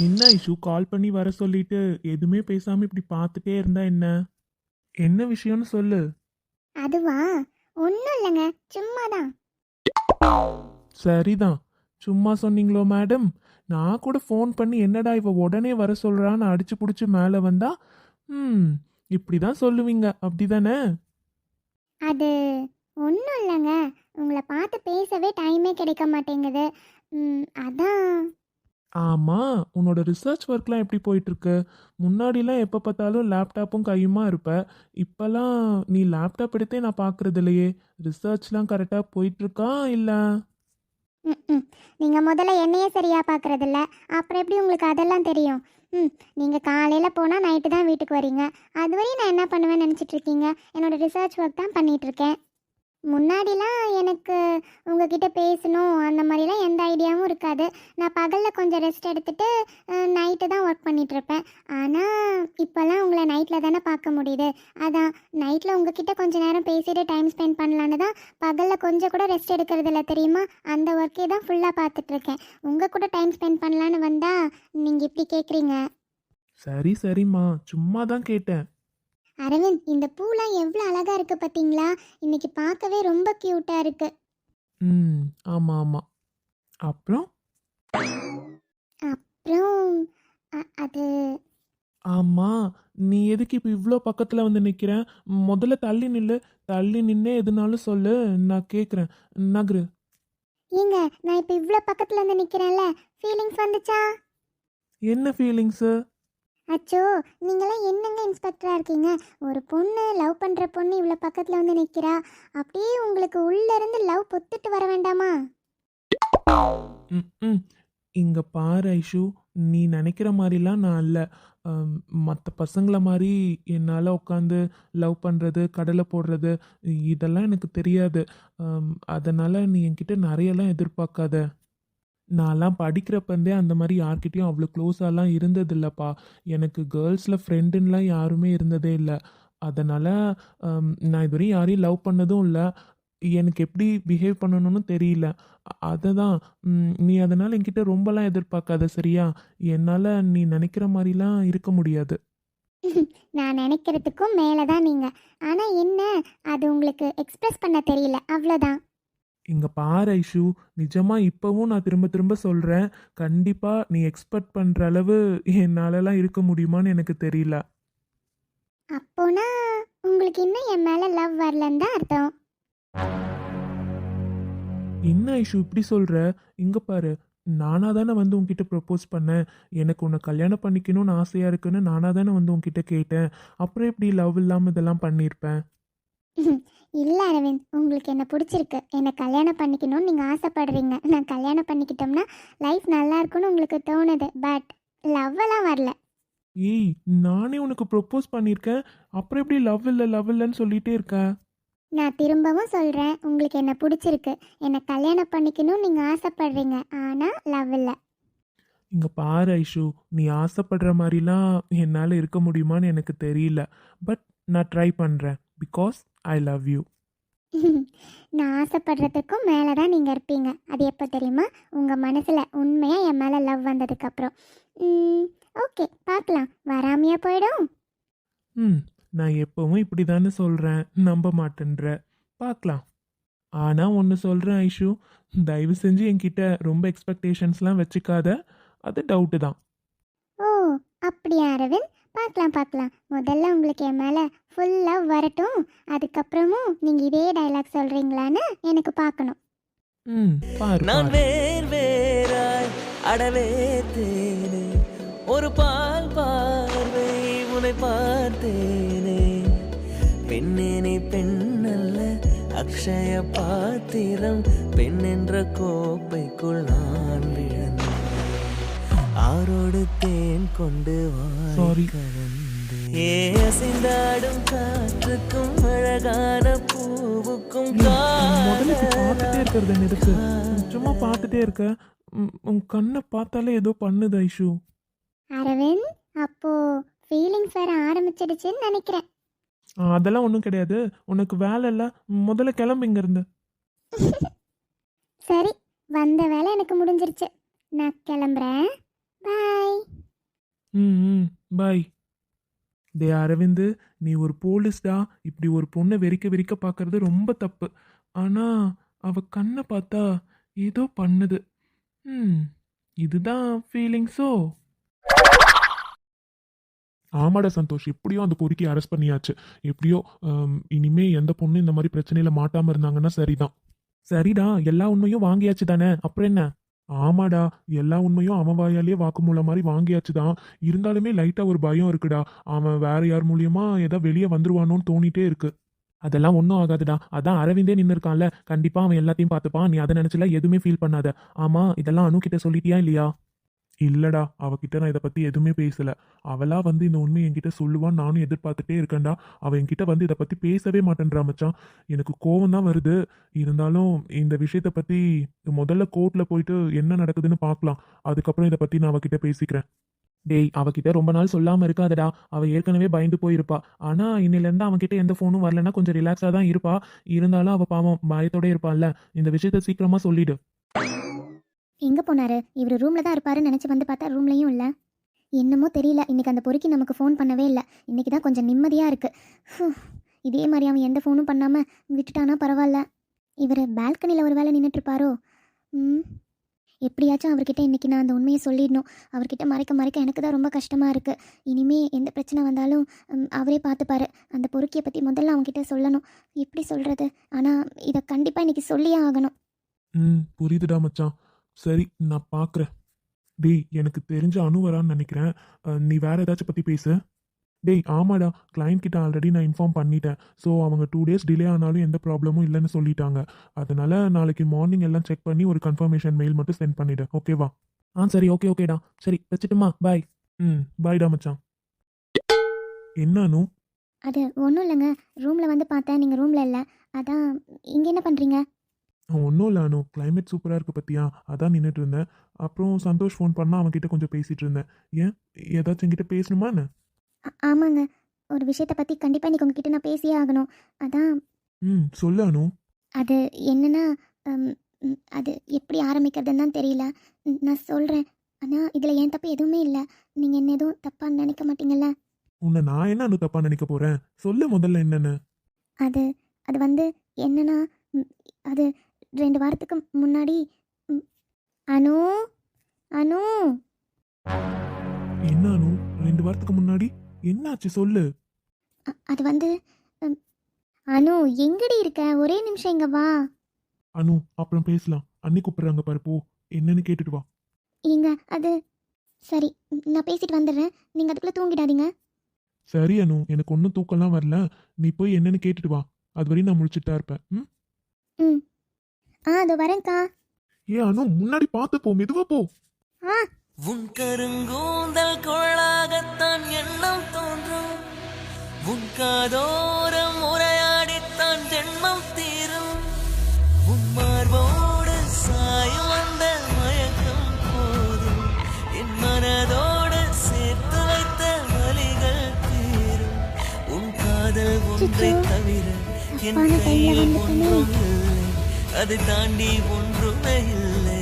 என்ன ஐஷு கால் பண்ணி வர சொல்லிட்டு எதுவுமே பேசாம இப்படி பார்த்துட்டே இருந்தா என்ன? என்ன விஷயம்னு சொல்லு. அதுவா? ஒன்றும் இல்லைங்க, சும்மா தான். சரிதான். சும்மா சொன்னீங்களோ மேடம்? நான் கூட ஃபோன் பண்ணி என்னடா இவ உடனே வர சொல்றான்னு அடிச்சு புடிச்சு மேலே வந்தா, ம் இப்படிதான் சொல்லுவீங்க அப்படிதானே? அது ஒன்றும் இல்லைங்க, உங்களை பார்த்து பேசவே டைமே கிடைக்க மாட்டேங்குது. அதான். ஆமா, உன்னோட ரிசர்ச் ஒர்க்லாம் எப்படி போயிட்டு இருக்கு? முன்னாடிலாம் எப்போ பார்த்தாலும் லேப்டாப்பும் கையுமா இருப்ப. இப்பெல்லாம் நீ லேப்டாப் எடுத்தே நான் பார்க்கறது இல்லையே. ரிசர்ச்லாம் கரெக்டாக போயிட்டு இருக்கா இல்லை? ம் நீங்கள் முதல்ல என்னையே சரியாக பார்க்குறதில்ல, அப்புறம் எப்படி உங்களுக்கு அதெல்லாம் தெரியும்? நீங்கள் காலையில் போனால் நைட்டு தான் வீட்டுக்கு வரீங்க. அதுவரையும் நான் என்ன பண்ணுவேன்னு நினச்சிட்டு இருக்கீங்க? என்னோடய ரிசர்ச் ஒர்க் தான் பண்ணிகிட்ருக்கேன். முன்னாடிலாம் எனக்கு உங்ககிட்ட பேசணும் அந்த மாதிரிலாம் எந்த ஐடியாவும் இருக்காது. நான் பகலில் கொஞ்சம் ரெஸ்ட் எடுத்துகிட்டு நைட்டு தான் ஒர்க் பண்ணிகிட்ருப்பேன். ஆனால் இப்போல்லாம் உங்களை நைட்டில் தானே பார்க்க முடியுது. அதான் நைட்டில் உங்ககிட்ட கொஞ்சம் நேரம் பேசிட்டு டைம் ஸ்பெண்ட் பண்ணலான்னு தான் பகலில் கொஞ்சம் கூட ரெஸ்ட் எடுக்கிறது இல்லை தெரியுமா? அந்த ஒர்க்கே தான் ஃபுல்லாக பார்த்துட்ருக்கேன். உங்கள் கூட டைம் ஸ்பெண்ட் பண்ணலான்னு வந்தால் நீங்கள் இப்படி கேட்குறீங்க. சரி சரிம்மா, சும்மா தான் கேட்டேன். அரவிந்த், இந்த பூலாம் எவ்வளோ அழகா இருக்கு பார்த்தீங்களா? இன்னைக்கு பார்க்கவே ரொம்ப க்யூட்டா இருக்கு. ம் ஆமாம் ஆமாம். அப்புறம்? அப்புறம் அது ஆமாம், நீ எதுக்கு இப்போ இவ்வளோ பக்கத்தில் வந்து நிற்கிற? முதல்ல தள்ளி நில்லு. தள்ளி நின்னே எதுனாலும் சொல்லு, நான் கேட்குறேன். நகரு. ஏங்க, நான் இப்போ இவ்வளோ பக்கத்தில் வந்து நிற்கிறேன்ல, ஃபீலிங்ஸ் வந்துச்சா? என்ன ஃபீலிங்ஸு? அச்சோ, நீங்களாம் என்னங்க இன்ஸ்பெக்டராக இருக்கீங்க? ஒரு பொண்ணு லவ் பண்ணுற பொண்ணு இவ்வளோ பக்கத்தில் வந்து நிற்கிறா. அப்படியே உங்களுக்கு உள்ளேருந்து லவ் பொத்துட்டு வர வேண்டாமா? ம் ம் இங்கே பாரு ஐஷு, நீ நினைக்கிற மாதிரிலாம் நான் இல்லை. மற்ற பசங்கள மாதிரி என்னால் உட்காந்து லவ் பண்ணுறது, கடலை போடுறது இதெல்லாம் எனக்கு தெரியாது. அதனால் நீ என்கிட்ட நிறையலாம் எதிர்பார்க்காத. நான்லாம் படிக்கிறப்பந்தே அந்த மாதிரி யார்கிட்டயும் அவ்வளோ க்ளோஸாலாம் இருந்ததில்லப்பா. எனக்கு கேர்ள்ஸில் ஃப்ரெண்டுன்னெலாம் யாருமே இருந்ததே இல்லை. அதனால் நான் இதுவரையும் யாரையும் லவ் பண்ணதும் இல்லை. எனக்கு எப்படி பிஹேவ் பண்ணணும்னு தெரியல. அதை தான். நீ அதனால் என்கிட்ட ரொம்பலாம் எதிர்பார்க்காத சரியா? என்னால் நீ நினைக்கிற மாதிரிலாம் இருக்க முடியாது. நான் நினைக்கிறதுக்கும் மேலே தான் நீங்கள். ஆனால் என்ன, அது உங்களுக்கு எக்ஸ்பிரஸ் பண்ண தெரியல, அவ்வளோதான். இங்க பாரு ஐஷு, நிஜமா இப்பவும் நான் திரும்ப திரும்ப சொல்றேன். கண்டிப்பா நீ எக்ஸ்பெக்ட் பண்ற அளவு என்னாலலாம் இருக்க முடியுமான்னு எனக்கு தெரியல. அப்போனா உங்களுக்கு இன்னும் என் மேலே லவ் வரலன்னு தான் அர்த்தம். என்ன ஐஷு இப்படி சொல்ற? இங்க பாரு, நானா தானே வந்து உன்கிட்ட ப்ரப்போஸ் பண்ணேன். எனக்கு உன்னை கல்யாணம் பண்ணிக்கணும்னு ஆசையா இருக்குன்னு நானா தானே வந்து உன்கிட்ட கேட்டேன். அப்புறம் எப்படி லவ் இல்லாம இதெல்லாம் பண்ணியிருப்பேன்? இல்லை அரவிந்த், உங்களுக்கு என்ன பிடிச்சிருக்கு, என்னை கல்யாணம் பண்ணிக்கணும்னு நீங்கள் ஆசைப்படுறீங்க. நான் கல்யாணம் பண்ணிக்கிட்டோம்னா லைஃப் நல்லா இருக்குன்னு உங்களுக்கு தோணுது. பட் லவ் எல்லாம் வரல. ஏய், நானே உனக்கு ப்ரப்போஸ் பண்ணியிருக்கேன். அப்புறம் எப்படி லவ் இல்லை லவ் இல்லைன்னு சொல்லிட்டே இருக்க? நான் திரும்பவும் சொல்கிறேன், உங்களுக்கு என்ன பிடிச்சிருக்கு, என்னை கல்யாணம் பண்ணிக்கணும்னு நீங்கள் ஆசைப்படுறீங்க. ஆனால் லவ் இல்லை. இங்க பாரு ஐஷு, நீ ஆசைப்படுற மாதிரிலாம் என்னால் இருக்க முடியுமான்னு எனக்கு தெரியல. பட் நான் ட்ரை பண்ணுறேன். Because I love you. நான் ஆசைப்படுறதுக்கும் மேலே தான் நீங்கள் இருப்பீங்க. அது எப்போ தெரியுமா? உங்கள் மனசில் உண்மையாக என் மேலே லவ் வந்ததுக்கப்புறம். ஓகே, பார்க்கலாம். வராமையா போயிடும். நான் எப்பவும் இப்படி தானே சொல்கிறேன், நம்ப மாட்டேன்ற. பார்க்கலாம். ஆனால் ஒன்று சொல்கிறேன் ஐஷு, தயவு செஞ்சு என்கிட்ட ரொம்ப எக்ஸ்பெக்டேஷன்ஸ்லாம் வச்சுக்காத. அது டவுட்டு தான். ஓ, அப்படியா அரவிந்த்? பார்க்கலாம் பார்க்கலாம். முதல்ல உங்களுக்கு என் மேலே ஃபுல் லவ் வரட்டும். அதுக்கப்புறமும் நீங்கள் இதே டைலாக் சொல்கிறீங்களான்னு எனக்கு பார்க்கணும். பாரு நான் பாரு. வேறாய் அடவே தேனே, ஒரு பால் பார்வை உன்னை பார்த்தேனே. பெண்ணேனே பெண்ணல்ல அக்ஷய பாத்திரம், பெண் என்ற கோப்பைக்குள் நான் விழுந்தேன். ஆரோடு தேன் கொண்டு Sorry. அசைந்தாடும் காற்றுக்கும் அழகான பூவுக்கும் முதல்ல இப்படி பார்த்துட்டே இருக்கிறத நிறுத்து. சும்மா பார்த்துட்டே இருக்க. உன் கண்ணை பார்த்தாலே ஏதோ பண்ணுது ஐஷு. அரவிந்த், அப்போ ஃபீலிங்ஸ் வர ஆரம்பிச்சிடுச்சுன்னு நினைக்கிறேன். அதெல்லாம் ஒன்றும் கிடையாது. உனக்கு வேலை இல்லை, முதல்ல கிளம்பு இங்கேருந்து. சரி, வந்த வேலை எனக்கு முடிஞ்சிருச்சு. நான் கிளம்புறேன். பாய். ம் பாய். டே அரவிந்து, நீ ஒரு போலீஸ்டா. இப்படி ஒரு பொண்ணை வெறிக்க வெறிக்க பார்க்கறது ரொம்ப தப்பு. ஆனா அவ கண்ணை பார்த்தா ஏதோ பண்ணுது. ம் இதுதான் ஃபீலிங்ஸோ? ஆமாடா சந்தோஷ், எப்படியோ அந்த பொறுக்கி அரெஸ்ட் பண்ணியாச்சு. எப்படியோ இனிமே எந்த பொண்ணு இந்த மாதிரி பிரச்சனையில மாட்டாம இருந்தாங்கன்னா சரிதான். சரிடா, எல்லா உண்மையும் வாங்கியாச்சு தானே, அப்புறம் என்ன? ஆமாடா, எல்லா உண்மையும் அவன் வாயாலேயே வாக்குமூலம் மாதிரி வாங்கியாச்சு தான். இருந்தாலுமே லைட்டா ஒரு பயம் இருக்குடா. அவன் வேற யார் மூலியமா ஏதோ வெளியே வந்துருவானோன்னு தோணிட்டே இருக்கு. அதெல்லாம் ஒன்றும் ஆகாதுடா. அதான் அரவிந்தே நின்று இருக்கான்ல, கண்டிப்பா அவன் எல்லாத்தையும் பார்த்துப்பான். நீ அதை நினைச்சுல எதுவுமே ஃபீல் பண்ணாத. ஆமா, இதெல்லாம் அனு கிட்ட சொல்லிட்டியா இல்லையா? இல்லடா, அவகிட்ட நான் இதை பத்தி எதுவுமே பேசல. அவளா வந்து இந்த உண்மையை என்கிட்ட சொல்லுவான்னு நானும் எதிர்பார்த்துட்டே இருக்கேன்டா. அவ என்கிட்ட வந்து இதை பத்தி பேசவே மாட்டேன்றா மச்சான். எனக்கு கோவம் தான் வருது. இருந்தாலும் இந்த விஷயத்த பத்தி முதல்ல கோர்ட்ல போயிட்டு என்ன நடக்குதுன்னு பார்க்கலாம். அதுக்கப்புறம் இதை பத்தி நான் அவகிட்ட பேசிக்கிறேன். டேய், அவகிட்ட ரொம்ப நாள் சொல்லாம இருக்காதடா. அவ ஏற்கனவே பயந்து போயிருப்பா. ஆனா இன்னில இருந்து அவன்கிட்ட எந்த ஃபோனும் வரலன்னா கொஞ்சம் ரிலாக்ஸா தான் இருப்பா. இருந்தாலும் அவ பாவம் பயத்தோட இருப்பாள்ல. இந்த விஷயத்த சீக்கிரமா சொல்லிடு. எங்கே போனாரு? இவர் ரூமில் தான் இருப்பாருன்னு நினச்சி வந்து பார்த்தா ரூம்லேயும் இல்லை. என்னமோ தெரியல, இன்னைக்கு அந்த பொறுக்கி நமக்கு ஃபோன் பண்ணவே இல்லை. இன்னைக்கு தான் கொஞ்சம் நிம்மதியாக இருக்குது. இதே மாதிரி அவன் எந்த ஃபோனும் பண்ணாமல் விட்டுட்டானா பரவாயில்ல. இவர் பால்கனியில் ஒரு வேளை நின்றுட்டுருப்பாரோ? எப்படியாச்சும் அவர்கிட்ட இன்றைக்கி நான் அந்த உண்மையை சொல்லிடணும். அவர்கிட்ட மறைக்க எனக்கு தான் ரொம்ப கஷ்டமாக இருக்குது. இனிமே எந்த பிரச்சனை வந்தாலும் அவரே பார்த்துப்பாரு. அந்த பொறுக்கியை பற்றி முதல்ல அவங்ககிட்ட சொல்லணும். எப்படி சொல்கிறது? ஆனால் இதை கண்டிப்பாக இன்றைக்கி சொல்லியே ஆகணும். புரியுதுடா மச்சான். சரி, நான் பார்க்குறேன். டேய், எனக்கு தெரிஞ்ச அனு வரான்னு நினைக்கிறேன். நீ வேற ஏதாச்சும் பற்றி பேசு. டேய் ஆமாடா, கிளைண்ட் கிட்ட ஆல்ரெடி நான் இன்ஃபார்ம் பண்ணிட்டேன். ஸோ அவங்க 2 days டிலே ஆனாலும் எந்த ப்ராப்ளமும் இல்லைன்னு சொல்லிட்டாங்க. அதனால நாளைக்கு மார்னிங் எல்லாம் செக் பண்ணி ஒரு கன்ஃபர்மேஷன் மெயில் மட்டும் சென்ட் பண்ணிடு, ஓகேவா? சரி, ஓகேடா. சரி, வச்சுட்டுமா? பாய். பாய்டா மச்சான். என்ன அனு? அது ஒன்றும் இல்லைங்க. ரூமில் வந்து பார்த்தேன், நீங்கள் ரூமில் இல்லை. அதான் இங்கே என்ன பண்ணுறீங்க? ஒன்றும் இல்லை அனு, கிளைமேட் சூப்பராக இருக்குது பத்தியா, அதான் நின்றுட்டு இருந்தேன். அப்புறம் சந்தோஷ் ஃபோன் பண்ணால் அவன்கிட்ட கொஞ்சம் பேசிகிட்டு இருந்தேன். ஏன், ஏதாச்சும் என்கிட்ட பேசணுமா என்ன? ஆமாங்க, ஒரு விஷயத்தை பற்றி கண்டிப்பாக இன்றைக்கி உங்ககிட்ட நான் பேசியே ஆகணும். அதான் சொல்லு அனு. அது என்னன்னா, அது எப்படி ஆரம்பிக்கிறதுன்னு தான் தெரியல. நான் சொல்கிறேன். ஆனால் இதில் என் தப்பு எதுவுமே இல்லை. நீங்கள் என்ன எதுவும் தப்பாக நினைக்க மாட்டீங்கல்ல? உன்னை நான் என்ன அனு தப்பாக நினைக்க போகிறேன்? சொல்லு முதல்ல என்னன்னு. அது அது வந்து என்னன்னா, அது 2 வாரத்துக்கு முன்னாடி அனு அனு என்ன அனு, 2 வாரத்துக்கு முன்னாடி என்னாச்சு சொல்லு. அது வந்து அனு எங்கடி இருக்க? ஒரே நிமிஷம் இங்க வா. அனு, அப்புறம் பேசலாம். அண்ணி கூப்பிடுறாங்க பாரு, போ என்னன்னு கேட்டுட்டு வா. இங்க அது சரி, நான் பேசிட்டு வந்துடுறேன். நீங்கள் அதுக்குள்ளே தூங்கிடாதீங்க. சரி அனு, எனக்கு ஒன்றும் தூக்கம்லாம் வரல. நீ போய் என்னன்னு கேட்டுட்டு வா. அது வரையும் நான் முழிச்சுட்டு தான் இருப்பேன். அதோ வரேன்க்கா. அனு, முன்னாடி பார்த்து போ, மெதுவா போ. உன் கருங்கூந்தல் கொழாகத்தான் எண்ணம் தோன்றும். உன் காதோரம் உரையாடித்தான் ஜென்மம் தீரும். உன் மார்போடு சாயும் அந்த மயக்கம் போதும். என் மனதோடு சேர்த்து வைத்த வலிகள் தீரும். உன் காதல் ஒன்றை தவிர என் கையில் ஒன்றும் இல்லை. அதை தாண்டி ஒன்றுமே இல்லை.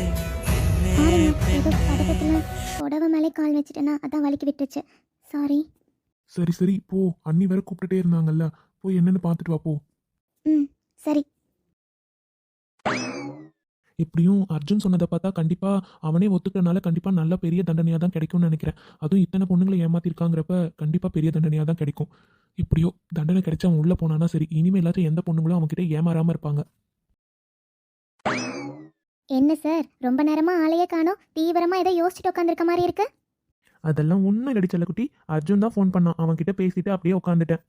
புடவை மேலே கால் வச்சுட்டேன்னா அதான் வலிக்கு விட்டுச்சு. சாரி. சரி போ, அண்ணி வேற கூப்பிட்டுட்டே இருந்தாங்கல்ல, போய் என்னன்னு பார்த்துட்டு வா போ. சரி. எப்படியும் அர்ஜுன் சொன்னதை பார்த்தா கண்டிப்பா அவனே ஒத்துக்கிறனால கண்டிப்பா நல்ல பெரிய தண்டனையா தான் கிடைக்கும்னு நினைக்கிறேன். அதுவும் இத்தனை பொண்ணுங்களை ஏமாத்திருக்காங்கிறப்ப கண்டிப்பா பெரிய தண்டனையா தான் கிடைக்கும். இப்படியோ தண்டனை கிடைச்சா அவன் உள்ள போனானா சரி. இனிமேலாச்சும் எந்த பொண்ணுங்களும் அவன்கிட்ட ஏமாறாம இருப்பாங்க. என்ன சார், ரொம்ப நேரமா ஆளையே காணோம். தீவிரமா ஏதோ யோசிச்சுட்டு உட்காந்துருக்க மாதிரி இருக்கு. அதெல்லாம் ஒன்றும் இல்லடி செல்லக்குட்டி, அர்ஜுன் தான் ஃபோன் பண்ணான். அவன்கிட்ட பேசிட்டு அப்படியே உட்காந்துட்டேன்.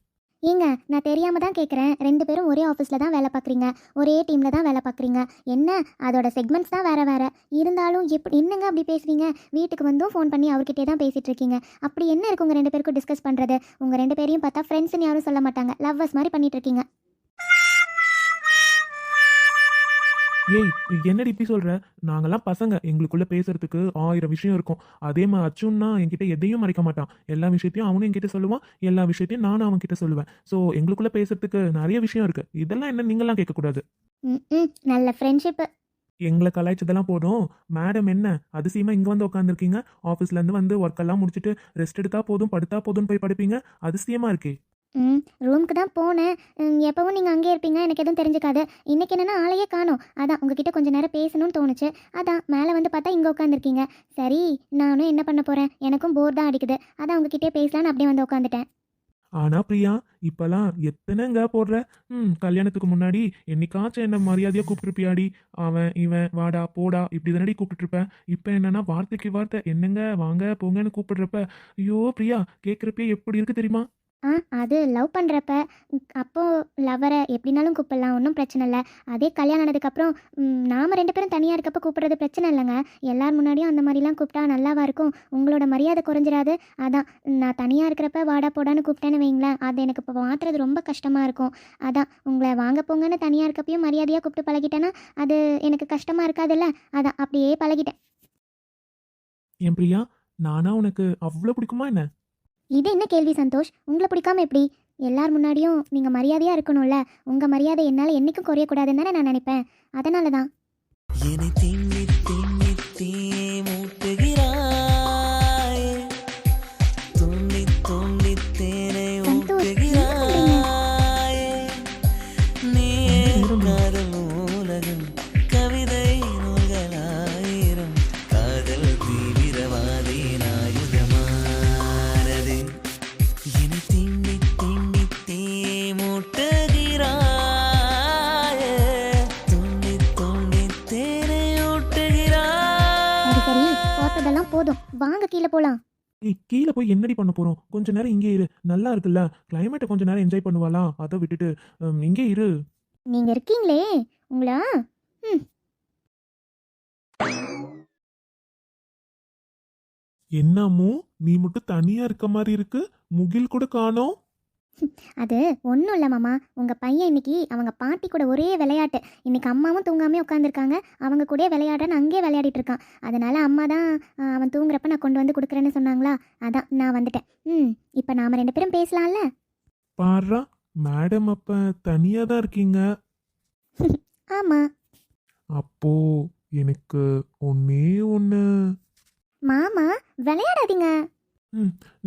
ஏங்க, நான் தெரியாம தான் கேட்குறேன். 2 பேரும் ஒரே ஆஃபீஸில் தான் வேலை பார்க்குறீங்க, ஒரே டீமில் தான் வேலை பார்க்குறீங்க. என்ன, அதோட செக்மெண்ட்ஸ் தான் வேறு வேறு இருந்தாலும் என்னங்க அப்படி பேசுறீங்க? வீட்டுக்கு வந்தும் ஃபோன் பண்ணி அவர்கிட்டே தான் பேசிகிட்டு இருக்கீங்க. அப்படி என்ன இருக்கு உங்கள் 2 பேருக்கும் டிஸ்கஸ் பண்ணுறது? உங்கள் 2 பேரையும் பார்த்தா ஃப்ரெண்ட்ஸ்ன்னு யாரும் சொல்ல மாட்டாங்க, லவ்வர்ஸ் மாதிரி பண்ணிட்டு இருக்கீங்க. ஏய், என்னடி இப்படி சொல்ற? நாங்கெல்லாம் பசங்க, எங்களுக்குள்ள பேசுறதுக்கு 1000 விஷயம் இருக்கும். அதே மாதிரி அர்ஜுன்னா என்கிட்ட எதையும் மறைக்க மாட்டான். எல்லா விஷயத்தையும் அவனும் என்கிட்ட சொல்லுவான், எல்லா விஷயத்தையும் நானும் அவன்கிட்ட சொல்லுவேன். ஸோ எங்களுக்குள்ள பேசுறதுக்கு நிறைய விஷயம் இருக்கு. இதெல்லாம் என்ன நீங்களாம் கேட்கக்கூடாது. நல்ல ஃப்ரெண்ட்ஷிப்பு. எங்களை கலாய்ச்சதெல்லாம் போதும். மேடம் என்ன அதிசயமா இங்க வந்து உட்காந்துருக்கீங்க? ஆஃபீஸ்ல இருந்து வந்து ஒர்க் எல்லாம் முடிச்சுட்டு ரெஸ்ட் எடுத்தா போதும், படுத்தா போதும்னு போய் படுப்பீங்க. அதிசயமா இருக்கே. ரூமுக்கு தான் போனேன். எப்பவும் நீங்கள் அங்கேயே இருப்பீங்க, எனக்கு எதுவும் தெரிஞ்சுக்காது. இன்னைக்கு என்னன்னா ஆளையே காணோம். அதான் உங்ககிட்ட கொஞ்ச நேரம் பேசணும்னு தோணுச்சு. அதான் மேலே வந்து பார்த்தா இங்கே உட்காந்துருக்கீங்க. சரி, நானும் என்ன பண்ண போகிறேன், எனக்கும் போர் தான் அடிக்குது. அதான் உங்ககிட்டே பேசலான்னு அப்படியே வந்து உட்காந்துட்டேன். ஆனா பிரியா, இப்பெல்லாம் எத்தனைங்க போடுற? கல்யாணத்துக்கு முன்னாடி என்னைக்காச்சும் என்ன மரியாதையா கூப்பிட்டுருப்பியாடி? அவன் இவன் வாடா போடா இப்படி தானடி கூப்பிட்டு இருப்ப. இப்போ என்னன்னா வார்த்தைக்கு வார்த்தை என்னங்க வாங்க போங்கன்னு கூப்பிடுறப்ப, ஐயோ பிரியா, கேட்குறப்பே எப்படி இருக்கு தெரியுமா? அது லவ் பண்ணுறப்ப அப்போது லவ்வரை எப்படினாலும் கூப்பிடலாம், ஒன்றும் பிரச்சனை இல்லை. அதே கல்யாணம் ஆனதுக்கப்புறம் நாம் 2 பேரும் தனியாக இருக்கப்போ கூப்பிட்றது பிரச்சனை இல்லைங்க. எல்லார் முன்னாடியும் அந்த மாதிரிலாம் கூப்பிட்டா நல்லாவா இருக்கும்? உங்களோட மரியாதை குறைஞ்சிராது. அதான் நான் தனியாக இருக்கிறப்ப வாடா போடான்னு கூப்பிட்டேன்னு வைங்களேன், அது எனக்கு இப்போ மாற்றுறது ரொம்ப கஷ்டமாக இருக்கும். அதான் உங்களை வாங்க போங்கன்னு தனியாக இருக்கப்பையும் மரியாதையாக கூப்பிட்டு பழகிட்டேன்னா அது எனக்கு கஷ்டமாக இருக்காதுல்ல. அதான் அப்படியே பழகிட்டேன். என் பிரியா, நானா உனக்கு அவ்வளோ பிடிக்குமா என்ன? இது என்ன கேள்வி சந்தோஷ்? உங்களை பிடிக்காம எப்படி? எல்லார் முன்னாடியும் நீங்கள் மரியாதையாக இருக்கணும்ல. உங்கள் மரியாதை என்னால் என்றைக்கும் குறையக்கூடாதுன்னு தானே நான் நினைப்பேன். அதனால தான். என்னை திண்ணி திண்ணி மூட்டுகிறாய், துண்ணி துண்ணி தேனை சந்தோஷ், என்ன பண்றீங்க? ஊட்டுகிறாய். நீ காதல் நூலகம், கவிதை நூல்களாயிரம், காதல் தீவிரவாதியின் ஆயுதமானது. என்னை திண்ணி திண்ணி மூட்டுகிறாய், துண்ணி துண்ணி தேனை ஊட்டுகிறாய். சரி சரி, பார்த்ததெல்லாம் போதும், வாங்க கீழே போகலாம். ஏய், கீழே போய் என்னடி பண்ண போறோம்? கொஞ்ச நேரம் இங்கே இரு, நல்லா இருக்குல்ல கிளைமேட்டை, கொஞ்ச நேரம் என்ஜாய் பண்ணுவாலாம். அதை விட்டுட்டு இங்கே இரு. நீங்கள் இருக்கீங்களே உங்களா? ம் என்னமோ நீ மட்டும் தனியா இருக்க மாதிரி இருக்கு, முகில் கூட காணோம். அது ஒன்றும் இல்லை மாமா. உங்கள் பையன் இன்னைக்கு அவங்க பாட்டி கூட ஒரே விளையாட்டு. இன்னைக்கு அம்மாவும் தூங்காமே உட்காந்துருக்காங்க. அவங்க கூட விளையாடுறேன்னு அங்கேயே விளையாடிட்டு இருக்கான். அதனால அம்மா தான் அவன் தூங்குறப்ப நான் கொண்டு வந்து கொடுக்குறேன்னு சொன்னாங்களா, அதான் நான் வந்துட்டேன். இப்போ நாம் 2 பேரும் பேசலாம்ல? பாருடா, மேடம் அப்ப தனியா தான் இருக்கீங்க. ஆமாம் அப்போ எனக்கு ஒன்னே ஒன்று. மாமா, விளையாடாதீங்க.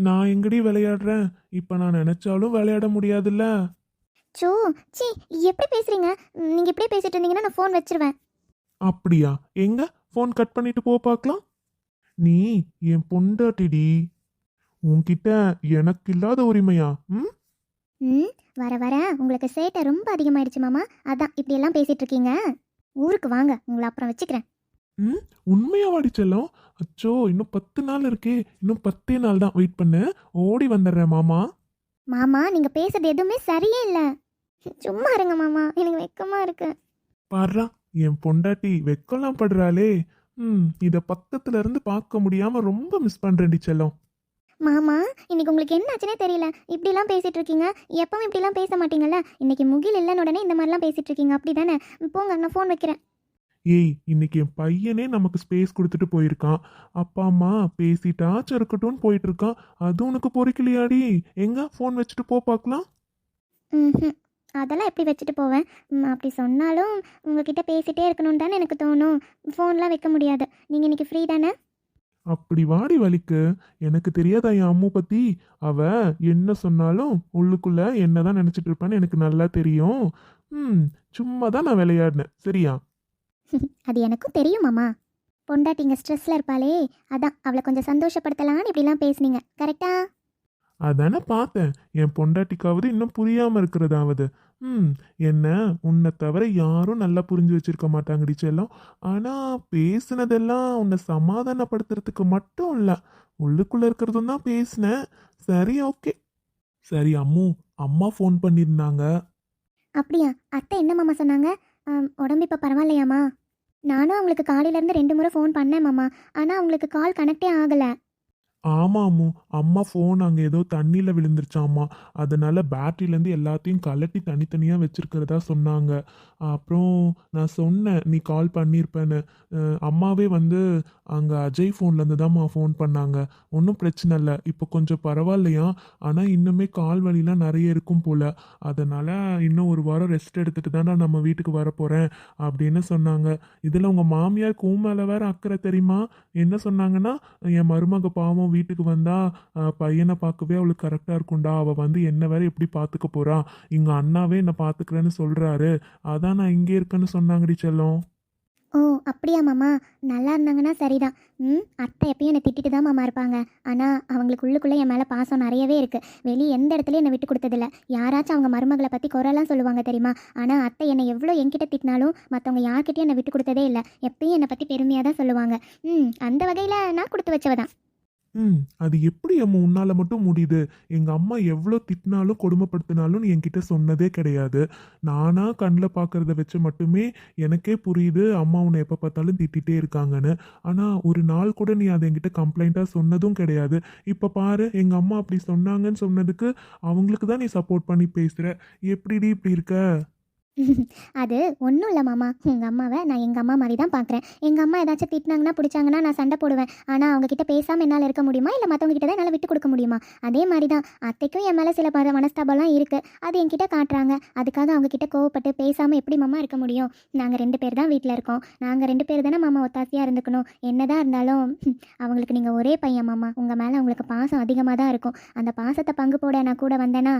நான் எங்கடி விளையாடுறேன்? இப்போ நான் நினைச்சாலும் விளையாட முடியாதுல்ல. சோ சி, எப்படி பேசுகிறீங்க? நீங்கள் இப்படியே பேசிட்டு இருந்தீங்கன்னா நான் ஃபோன் வச்சிருவேன். அப்படியா? எங்க ஃபோன் கட் பண்ணிட்டு போ பார்க்கலாம். நீ என் பொண்டாட்டிடி, உன்கிட்ட எனக்கு இல்லாத உரிமையா? வர வர உங்களுக்கு சேட்டை ரொம்ப அதிகமாயிடுச்சு மாமா. அதான் இப்படியெல்லாம் பேசிட்டு இருக்கீங்க. ஊருக்கு வாங்க, உங்களை அப்புறம் வச்சுக்கிறேன். உண்மையா வாடி செல்லம்? அச்சோ, இன்னும் 10 நாள் இருக்கே. இன்னும் 10 நாள் தான், வெயிட் பண்ணு, ஓடி வந்துடுறேன் மாமா. மாமா, நீங்கள் பேசுறது எதுவுமே சரியே இல்லை. சும்மா இருங்க மாமா, எனக்கு வெக்கமாக இருக்கு. பாருடா, என் பொண்டாட்டி வெக்கலாம் படுறாளே. இதை பக்கத்துல இருந்து பார்க்க முடியாம ரொம்ப மிஸ் பண்றேன்டி செல்லம். மாமா, இன்னைக்கு உங்களுக்கு என்ன ஆச்சுனே தெரியல. இப்படிலாம் பேசிட்டு இருக்கீங்க. எப்பவும் இப்படிலாம் பேச மாட்டீங்கல்ல. இன்னைக்கு முகில் இல்லைன்னு உடனே இந்த மாதிரிலாம் பேசிட்டு இருக்கீங்க, அப்படி தானே? போங்க, நான் ஃபோன் வைக்கிறேன். ஏய், இன்னைக்கு என் பையனே நமக்கு ஸ்பேஸ் கொடுத்துட்டு போயிருக்கான். அப்பா அம்மா பேசிட்டாச்சும் இருக்கட்டும்னு போயிட்டு இருக்கான். அது உனக்கு பொறுக்கலையாடி? எங்க ஃபோன் வச்சுட்டு போ பார்க்கலாம். ம் அதெல்லாம் எப்படி வச்சுட்டு போவேன்? அப்படி சொன்னாலும் உங்ககிட்ட பேசிட்டே இருக்கணும்னு தானே எனக்கு தோணும். ஃபோன்லாம் வைக்க முடியாது. நீங்கள் இன்னைக்கு ஃப்ரீ தானே? அப்படி வாடி வலிக்கு. எனக்கு தெரியாதா என் அம்மு பத்தி? அவ என்ன சொன்னாலும் உள்ளுக்குள்ள என்னதான் நினைச்சிட்டு இருப்பான்னு எனக்கு நல்லா தெரியும். சும்மா தான் நான் விளையாடினேன், சரியா? அது எனக்கும் தெரியும் மாமா. பொண்டாட்டிங்க ஸ்ட்ரெஸ்ல இருப்பாளே, அதான் அவளை கொஞ்சம் சந்தோஷப்படுத்தலான்னு இப்படிலாம் பேசுனீங்க, கரெக்டா? அதானே பார்த்தேன். என் பொண்டாட்டிக்காவது இன்னும் புரியாம இருக்கிறதாவது. என்ன உன்னை தவிர யாரும் நல்லா புரிஞ்சு வச்சிருக்க மாட்டாங்கடி செல்லம். ஆனா பேசுனதெல்லாம் உன்னை சமாதானப்படுத்துறதுக்கு மட்டும் இல்ல, உள்ளுக்குள்ள இருக்கிறதும் தான் பேசினேன். சரி, ஓகே. சரி அம்மு, அம்மா ஃபோன் பண்ணியிருந்தாங்க. அப்படியா? அத்தை என்ன மாமா சொன்னாங்க? உடம்பு இப்போ பரவாயில்லையாம்மா? நானும் அவங்களுக்கு காலையிலேருந்து 2 முறை ஃபோன் பண்ணேன் மாமா. ஆனால் அவங்களுக்கு கால் கனெக்டே ஆகலை. ஆமாமு, அம்மா ஃபோன் அங்கே ஏதோ தண்ணியில் விழுந்துருச்சாம்மா. அதனால பேட்டரியிலேருந்து எல்லாத்தையும் கழட்டி தனித்தனியாக வச்சிருக்கிறதா சொன்னாங்க. அப்புறம் நான் சொன்னேன் நீ கால் பண்ணியிருப்பேன்னு. அம்மாவே வந்து அங்கே அஜய் ஃபோன்லேருந்து தான்மா ஃபோன் பண்ணாங்க. ஒன்றும் பிரச்சனை இல்லை, இப்போ கொஞ்சம் பரவாயில்லையா. ஆனால் இன்னுமே கால் வலிலாம் நிறைய இருக்கும் போல். அதனால் இன்னும் ஒரு வாரம் ரெஸ்ட் எடுத்துகிட்டு தானே நம்ம வீட்டுக்கு வரப்போகிறேன் அப்படின்னு சொன்னாங்க. இதில் உங்கள் மாமியாருக்கு உன் மேலே வேற அக்கறை தெரியுமா? என்ன சொன்னாங்கன்னா, என் மருமக பாவம் வீட்டுக்கு வந்தா பையனை பார்க்கவே அவளுக்கு கரெக்டாக இருக்கும்டா, அவள் வந்து என்ன வேற எப்படி பார்த்துக்க போறா, இங்கே அண்ணாவே என்னை பார்த்துக்கிறேன்னு சொல்கிறாரு, அதான் நான் இங்கே இருக்கேன்னு சொன்னாங்கடி செல்லம். ஓ அப்படியா மாமா, நல்லா இருந்தாங்கன்னா சரிதான். அத்தை எப்பயும் என்னை திட்டிட்டு தான் மாமா இருப்பாங்க. ஆனால் அவங்களுக்கு உள்ளுக்குள்ளே என் மேலே பாசம் நிறையவே இருக்குது. வெளியே எந்த இடத்துலையும் என்னை விட்டு கொடுத்ததில்ல. யாராச்சும் அவங்க மருமகளை பற்றி குறைலாம் சொல்லுவாங்க தெரியுமா. ஆனால் அத்தை என்னை எவ்வளோ என்கிட்ட திட்டினாலும் மற்றவங்க யார்கிட்டையும் என்னை விட்டு கொடுத்ததே இல்லை. எப்பயும் என்னை பற்றி பெருமையாக தான் சொல்லுவாங்க. அந்த வகையில் நான் கொடுத்து வச்சவ தான். அது எப்படி அம்மா உன்னால மட்டும் முடியுது? எங்க அம்மா எவ்வளோ திட்டினாலும் கொடுமைப்படுத்தினாலும் நீ என்கிட்ட சொன்னதே கிடையாது. நானா கண்ணில் பார்க்கறத வச்சு மட்டுமே எனக்கே புரியுது அம்மா உன்னை எப்போ பார்த்தாலும் திட்டிகிட்டே இருக்காங்கன்னு. ஆனால் ஒரு நாள் கூட நீ அதை என்கிட்ட கம்ப்ளைண்ட்டாக சொன்னதும் கிடையாது. இப்போ பாரு, எங்கள் அம்மா அப்படி சொன்னாங்கன்னு சொன்னதுக்கு அவங்களுக்கு தான் நீ சப்போர்ட் பண்ணி பேசுகிற. எப்படிடி இப்படி இருக்க? அது ஒன்றும் இல்லை மாமா, எங்கள் அம்மாவை நான் எங்கள் அம்மா மாதிரி தான் பார்க்குறேன். எங்கள் அம்மா ஏதாச்சும் திட்டினாங்கன்னா பிடிச்சாங்கன்னா நான் சண்டை போடுவேன். ஆனால் அவங்கக்கிட்ட பேசாமல் என்னால் இருக்க முடியுமா, இல்லை மற்றவங்க கிட்ட தான் என்னால் விட்டு கொடுக்க முடியுமா? அதே மாதிரி தான் அத்தைக்கும் என் மேலே சில மனஸ்தாபம்லாம் இருக்குது. அது என்கிட்ட காட்டுறாங்க. அதுக்காக அவங்கக்கிட்ட கோவப்பட்டு பேசாமல் எப்படி மாமா இருக்க முடியும்? நாங்கள் 2 பேர் தான் வீட்டில் இருக்கோம். நாங்கள் 2 பேர் தானே மாமா ஒத்தாசையாக இருந்துக்கணும். என்னதான் இருந்தாலும் அவங்களுக்கு நீங்கள் ஒரே பையன் மாமா. உங்கள் மேலே அவங்களுக்கு பாசம் அதிகமாக தான் இருக்கும். அந்த பாசத்தை பங்கு போட நான் கூட வந்தேன்னா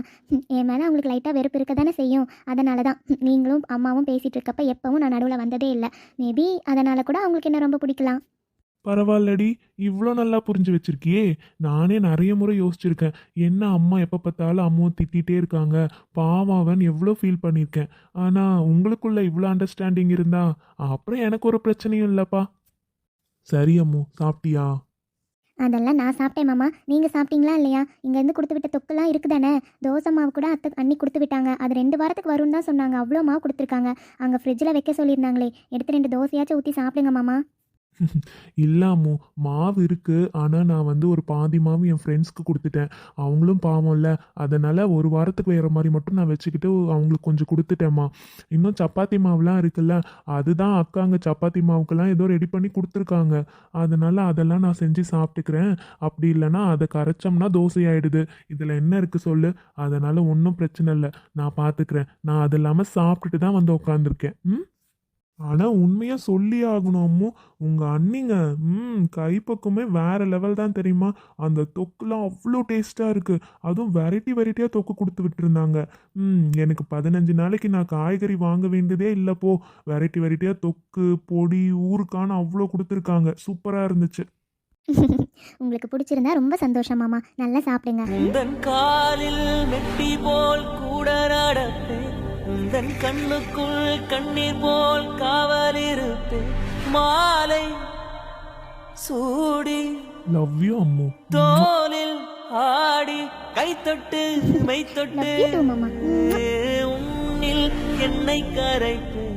என் மேலே அவங்களுக்கு லைட்டாக வெறுப்பு இருக்க தானே செய்யும். அதனால தான் நீங்களும் அம்மாவும் பேசிகிட்டு இருக்கப்ப எப்பவும் நான் நடுவில் வந்ததே இல்லை. மேபி அதனால் கூட அவங்களுக்கு என்ன ரொம்ப பிடிக்கலாம். பரவாயில்லடி, இவ்வளோ நல்லா புரிஞ்சு வச்சிருக்கியே. நானே நிறைய முறை யோசிச்சிருக்கேன், என்ன அம்மா எப்போ பார்த்தாலும் அம்மாவை திட்டிகிட்டே இருக்காங்க, பாவாவன் எவ்வளோ ஃபீல் பண்ணியிருக்கேன். ஆனால் உங்களுக்குள்ள இவ்வளோ அண்டர்ஸ்டாண்டிங் இருந்தா அப்புறம் எனக்கு ஒரு பிரச்சனையும் இல்லைப்பா. சரி அம்மு, சாப்பிட்டியா? அதெல்லாம் நான் சாப்பிட்டேன் மாமா. நீங்கள் சாப்பிட்டீங்களா இல்லையா? இங்கேருந்து கொடுத்து விட்ட தொக்குலாம் இருக்குதானே? தோசை மாவு கூட அத்தை அன்னி கொடுத்து விட்டாங்க. அது 2 வாரத்துக்கு வரும்னு தான் சொன்னாங்க. அவ்வளோ மாவு கொடுத்துருக்காங்க. அங்கே ஃப்ரிட்ஜில் வைக்க சொல்லியிருந்தாங்களே. எடுத்து 2 தோசையாச்சும் ஊற்றி சாப்பிடுங்க மாமா. இல்லாமோ மாவு இருக்கு, ஆனால் நான் வந்து ஒரு பாதி மாவு என் ஃப்ரெண்ட்ஸ்க்கு கொடுத்துட்டேன். அவங்களும் பாவம் இல்லை, அதனால் ஒரு வாரத்துக்கு வேறு மாதிரி மட்டும் நான் வச்சுக்கிட்டு அவங்களுக்கு கொஞ்சம் கொடுத்துட்டேம்மா. இன்னும் சப்பாத்தி மாவுலாம் இருக்குல்ல, அதுதான் அக்கா அங்கே சப்பாத்தி மாவுக்கெல்லாம் ஏதோ ரெடி பண்ணி கொடுத்துருக்காங்க. அதனால் அதெல்லாம் நான் செஞ்சு சாப்பிட்டுக்கிறேன். அப்படி இல்லைன்னா அதை கரைச்சோம்னா தோசை ஆகிடுது. இதில் என்ன இருக்குது சொல்லு? அதனால் ஒன்றும் பிரச்சனை இல்லை, நான் பார்த்துக்கிறேன். நான் அது இல்லாமல் சாப்பிட்டுட்டு தான் வந்து உட்காந்துருக்கேன். ஆனால் உண்மையாக சொல்லி ஆகணும் அம்மு, உங்கள் அண்ணிங்க கைப்பக்குமே வேறு லெவல் தான் தெரியுமா. அந்த தொக்குலாம் அவ்வளோ டேஸ்ட்டாக இருக்குது. அதுவும் வெரைட்டியாக தொக்கு கொடுத்து விட்டுருந்தாங்க. எனக்கு 15 நாளைக்கு நான் காய்கறி வாங்க வேண்டியதே இல்லைப்போ. வெரைட்டியாக தொக்கு, பொடி, ஊறுக்கான்னு அவ்வளோ கொடுத்துருக்காங்க. சூப்பராக இருந்துச்சு. உங்களுக்கு பிடிச்சிருந்தா ரொம்ப சந்தோஷம் மாமா. நல்லா சாப்பிடுங்க. உந்தன் காலில் மெட்டி போல் கூட நடப்பேன், உந்தன் கண்ணுக்குள் கண்ணீர் போல் காவல் இருப்பேன், மாலை சூடி லவ் யூ அம்மு. தோலில் ஆடி கைத்தொட்டு மெய்த்தொட்டு Love you too, மாமா. உன்னில் என்னை கரைப்பேன்.